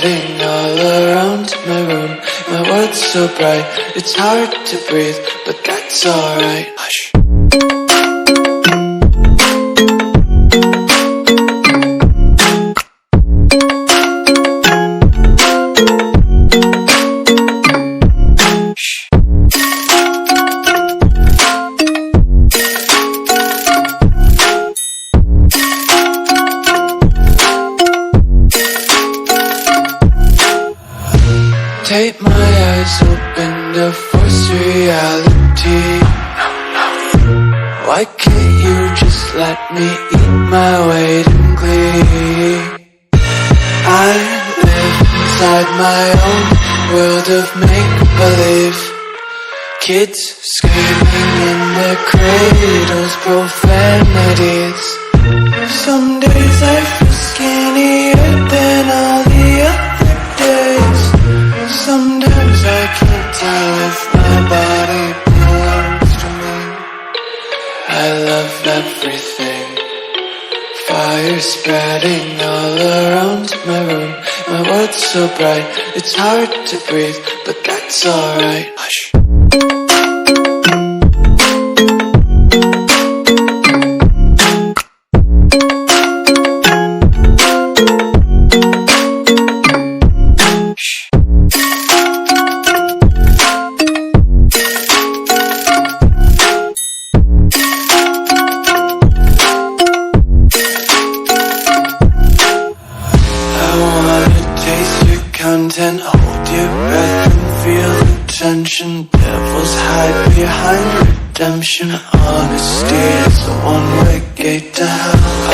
spreading all around my room. My world's so bright, it's hard to breathe, but that's alright. Hush. Take my eyes open to force reality. Why can't you just let me eat my weight in glee? I live inside my own world of make-believe. Kids screaming in their cradles, profanities. Some days I feel skinnier than all the other days. Sometimes I can't tell if my body belongs to me. I love everything. Fire spreading all around my room. My world's so bright, it's hard to breathe, but that's alright. Hush. Content, hold your breath and feel the tension. Devils hide behind redemption. Honesty is a one-way gate to hell.